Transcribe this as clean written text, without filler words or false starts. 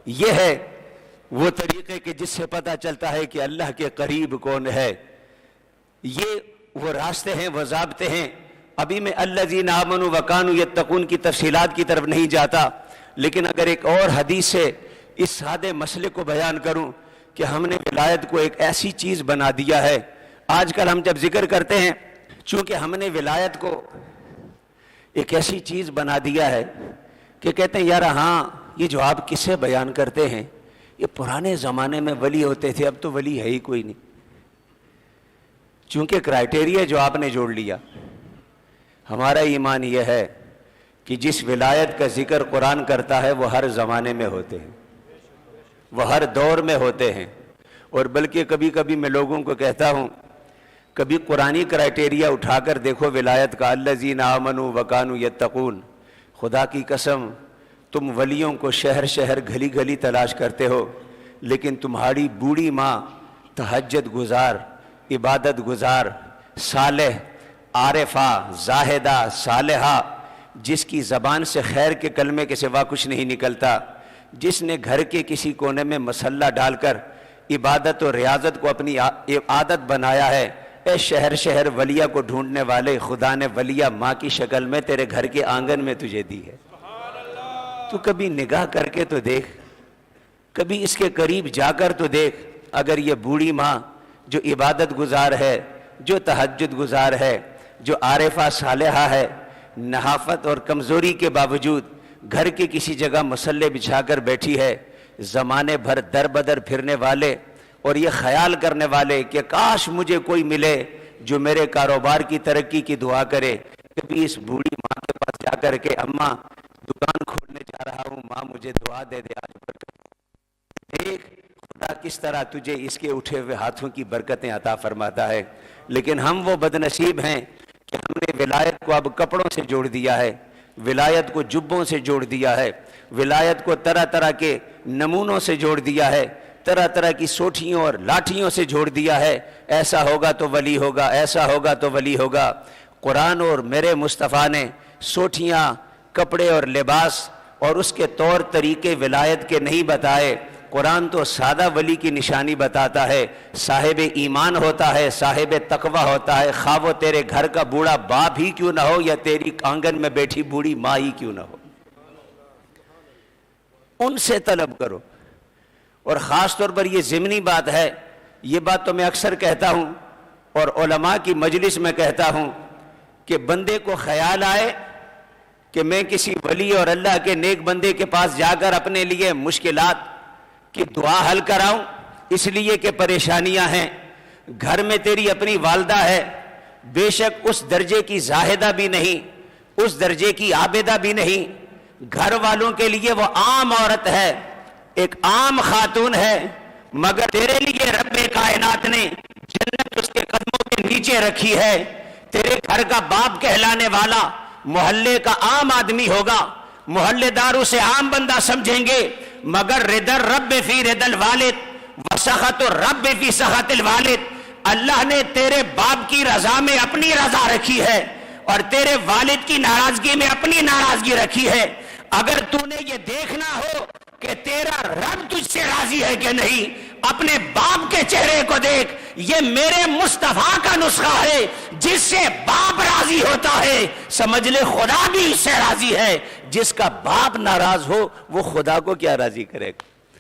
یہ ہے وہ طریقے کہ جس سے پتہ چلتا ہے کہ اللہ کے قریب کون ہے. یہ وہ راستے ہیں، وہ ضابطے ہیں. ابھی میں الذین آمنوا وکانوا یتقون کی تفصیلات کی طرف نہیں جاتا، لیکن اگر ایک اور حدیث سے اس سادے مسئلے کو بیان کروں کہ ہم نے ولایت کو ایک ایسی چیز بنا دیا ہے. آج کل ہم جب ذکر کرتے ہیں، چونکہ ہم نے ولایت کو ایک ایسی چیز بنا دیا ہے کہ کہتے ہیں یار ہاں یہ جو آپ کسے بیان کرتے ہیں یہ پرانے زمانے میں ولی ہوتے تھے، اب تو ولی ہے ہی کوئی نہیں. چونکہ کرائٹیریا جو آپ نے جوڑ لیا. ہمارا ایمان یہ ہے کہ جس ولایت کا ذکر قرآن کرتا ہے وہ ہر زمانے میں ہوتے ہیں، وہ ہر دور میں ہوتے ہیں. اور بلکہ کبھی کبھی میں لوگوں کو کہتا ہوں کبھی قرآنی کرائٹیریا اٹھا کر دیکھو ولایت کا، الذین آمنوا وکانوا یتقون. خدا کی قسم تم ولیوں کو شہر شہر گلی گلی تلاش کرتے ہو، لیکن تمہاری بوڑھی ماں تہجد گزار، عبادت گزار، صالح، عارفہ، زاہدہ، صالحہ، جس کی زبان سے خیر کے کلمے کے سوا کچھ نہیں نکلتا، جس نے گھر کے کسی کونے میں مصلی ڈال کر عبادت اور ریاضت کو اپنی عادت بنایا ہے. اے شہر شہر ولیہ کو ڈھونڈنے والے، خدا نے ولیہ ماں کی شکل میں تیرے گھر کے آنگن میں تجھے دی ہے. تو کبھی نگاہ کر کے تو دیکھ، کبھی اس کے قریب جا کر تو دیکھ. اگر یہ بوڑھی ماں جو عبادت گزار ہے، جو تہجد گزار ہے، جو عارفہ صالحہ ہے، نحافت اور کمزوری کے باوجود گھر کے کسی جگہ مصلی بچھا کر بیٹھی ہے، زمانے بھر در بدر پھرنے والے اور یہ خیال کرنے والے کہ کاش مجھے کوئی ملے جو میرے کاروبار کی ترقی کی دعا کرے، کبھی اس بوڑھی ماں کے پاس جا کر کے اماں دکان کھولنے جا رہا ہوں، ماں مجھے دعا دے دے آج برکت. دیکھ خدا کس طرح تجھے اس کے اٹھے ہوئے ہاتھوں کی برکتیں عطا فرماتا ہے. لیکن ہم وہ بد نصیب ہیں کہ ہم نے ولایت کو اب کپڑوں سے جوڑ دیا ہے، ولایت کو جبوں سے جوڑ دیا ہے، ولایت کو طرح طرح کے نمونوں سے جوڑ دیا ہے، طرح طرح کی سوٹھیوں اور لاٹھیوں سے جوڑ دیا ہے. ایسا ہوگا تو ولی ہوگا، ایسا ہوگا تو ولی ہوگا. قرآن اور میرے مصطفیٰ نے سوٹھیاں، کپڑے اور لباس اور اس کے طور طریقے ولایت کے نہیں بتائے. قرآن تو سادہ ولی کی نشانی بتاتا ہے، صاحب ایمان ہوتا ہے، صاحب تقوی ہوتا ہے، خواہ وہ تیرے گھر کا بوڑھا باپ ہی کیوں نہ ہو یا تیری آنگن میں بیٹھی بوڑھی ماں ہی کیوں نہ ہو. ان سے طلب کرو. اور خاص طور پر یہ ضمنی بات ہے، یہ بات تو میں اکثر کہتا ہوں اور علماء کی مجلس میں کہتا ہوں کہ بندے کو خیال آئے کہ میں کسی ولی اور اللہ کے نیک بندے کے پاس جا کر اپنے لیے مشکلات کی دعا حل کراؤں، اس لیے کہ پریشانیاں ہیں. گھر میں تیری اپنی والدہ ہے، بے شک اس درجے کی زاہدہ بھی نہیں، اس درجے کی عابدہ بھی نہیں، گھر والوں کے لیے وہ عام عورت ہے، ایک عام خاتون ہے، مگر تیرے لیے رب کائنات نے جنت اس کے قدموں کے نیچے رکھی ہے. تیرے گھر کا باپ کہلانے والا محلے کا عام آدمی ہوگا، محلے دار اسے عام بندہ سمجھیں گے، مگر رضا الرب فی رضا الوالد وسخط الرب فی سخط الوالد. اللہ نے تیرے باپ کی رضا میں اپنی رضا رکھی ہے اور تیرے والد کی ناراضگی میں اپنی ناراضگی رکھی ہے. اگر تو نے یہ دیکھنا ہو کہ تیرا رب تجھ سے راضی ہے کہ نہیں، اپنے باپ کے چہرے کو دیکھ. یہ میرے مصطفیٰ کا نسخہ ہے، جس سے باپ راضی ہوتا ہے سمجھ لے خدا بھی اس سے راضی ہے. جس کا باپ ناراض ہو وہ خدا کو کیا راضی کرے گا.